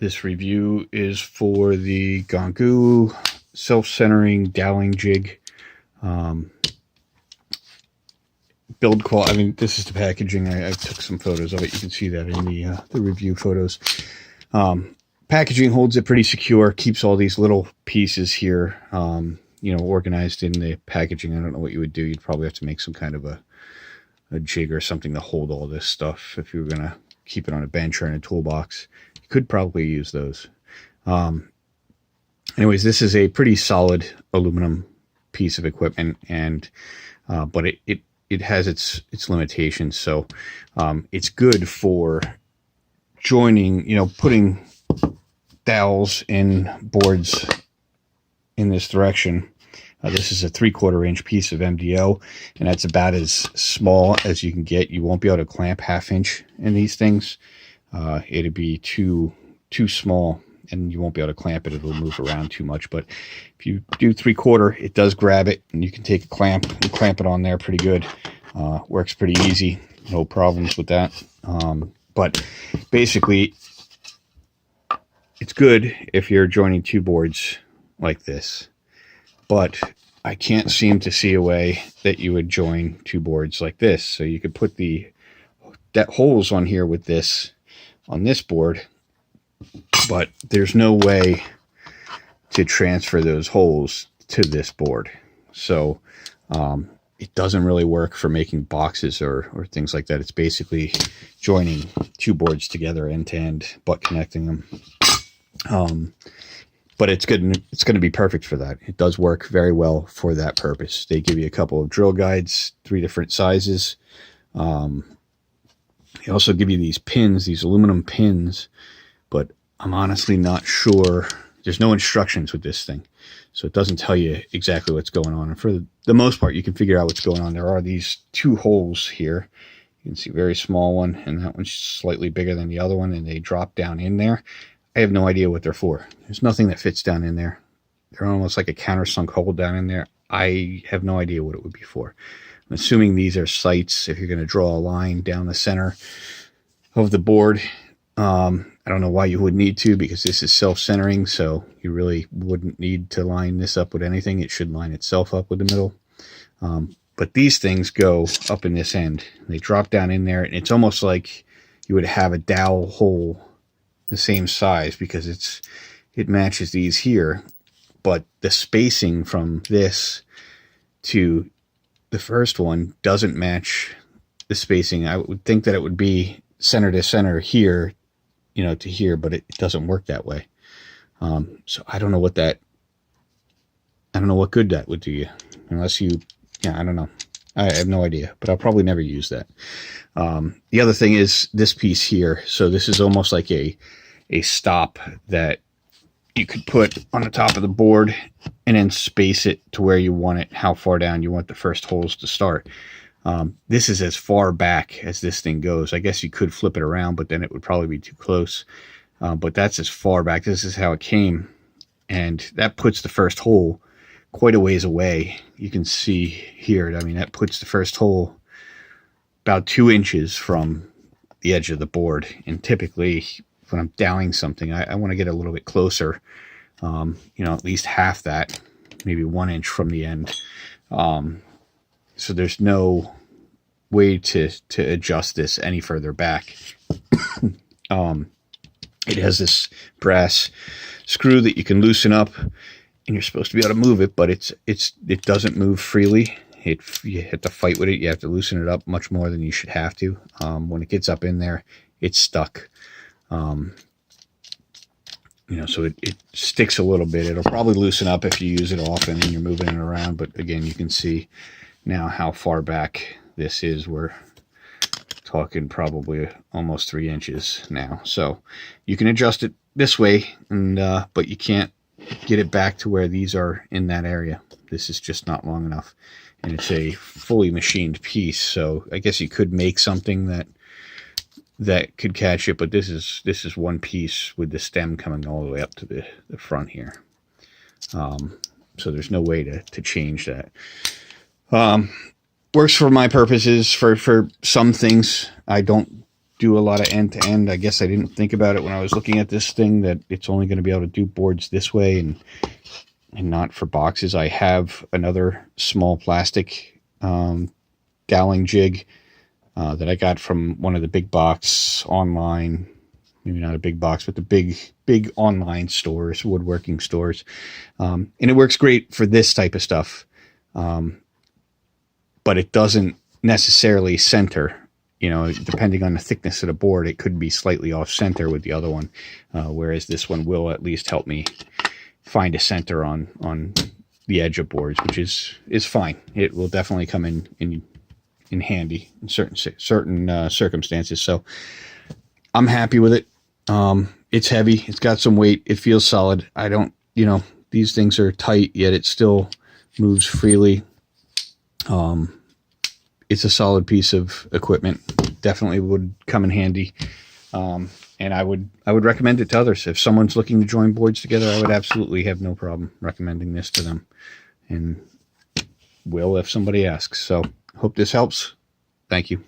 This review is for the Gangu self-centering Dowelling Jig. Build quality. I mean, this is the packaging. I took some photos of it. You can see that in the review photos. Packaging holds it pretty secure. Keeps all these little pieces here, organized in the packaging. I don't know what you would do. You'd probably have to make some kind of a jig or something to hold all this stuff if you were going to keep it on a bench or in a toolbox. You could probably use those. Anyways, this is a pretty solid aluminum piece of equipment, and but it has its limitations. So it's good for joining, putting dowels in boards in this direction. This is a 3/4 inch piece of MDO, and that's about as small as you can get. You won't be able to clamp 1/2 inch in these things. It'd be too small, and you won't be able to clamp it. It'll move around too much. But if you do 3/4, it does grab it, and you can take a clamp and clamp it on there pretty good. Works pretty easy. No problems with that. But basically, it's good if you're joining two boards like this. But I can't seem to see a way that you would join two boards like this. So you could put that holes on here with this on this board, but there's no way to transfer those holes to this board. So it doesn't really work for making boxes or things like that. It's basically joining two boards together end to end, but connecting them. But it's good. It's going to be perfect for that. It does work very well for that purpose. They give you a couple of drill guides, 3 different sizes. They also give you these pins, these aluminum pins, but I'm honestly not sure. There's no instructions with this thing, so it doesn't tell you exactly what's going on. And for the most part, you can figure out what's going on. There are these 2 holes here. You can see a very small one, and that one's slightly bigger than the other one, and they drop down in there. I have no idea what they're for. There's nothing that fits down in there. They're almost like a countersunk hole down in there. I have no idea what it would be for. I'm assuming these are sights if you're going to draw a line down the center of the board. I don't know why you would need to, because this is self-centering, so you really wouldn't need to line this up with anything. It should line itself up with the middle. But these things go up in this end. They drop down in there, and it's almost like you would have a dowel hole the same size, because it matches these here, but the spacing from this to the first one doesn't match the spacing. I would think that it would be center to center here, to here, but it doesn't work that way. So I don't know what good that would do you, unless you, I don't know. I have no idea, but I'll probably never use that. The other thing is this piece here. So this is almost like a stop that you could put on the top of the board and then space it to where you want it, how far down you want the first holes to start. This is as far back as this thing goes. I guess you could flip it around, but then it would probably be too close. But that's as far back. This is how it came. And that puts the first hole quite a ways away. You can see here, that puts the first hole about 2 inches from the edge of the board. And typically, when I'm doweling something, I want to get a little bit closer, at least half that, maybe 1 inch from the end. So there's no way to adjust this any further back. It has this brass screw that you can loosen up, and you're supposed to be able to move it, but it doesn't move freely. You have to fight with it. You have to loosen it up much more than you should have to. When it gets up in there, it's stuck. So it sticks a little bit. It'll probably loosen up if you use it often and you're moving it around. But again, you can see now how far back this is. We're talking probably almost 3 inches now. So you can adjust it this way, but you can't get it back to where these are in that area. This is just not long enough. And it's a fully machined piece. So I guess you could make something that could catch it, but this is one piece with the stem coming all the way up to the front here. So there's no way to change that. Works for my purposes for some things. I don't do a lot of end to end. I guess I didn't think about it when I was looking at this thing, that it's only going to be able to do boards this way and not for boxes. I have another small plastic Dowelling jig that I got from one of the big box online, maybe not a big box, but the big online stores, woodworking stores. And it works great for this type of stuff. But it doesn't necessarily center, depending on the thickness of the board, it could be slightly off center with the other one. Whereas this one will at least help me find a center on the edge of boards, which is fine. It will definitely come in handy in certain circumstances. So I'm happy with it. It's heavy. It's got some weight. It feels solid. I don't, these things are tight, yet it still moves freely. It's a solid piece of equipment. Definitely would come in handy. And I would recommend it to others. If someone's looking to join boards together, I would absolutely have no problem recommending this to them, and will if somebody asks. So hope this helps. Thank you.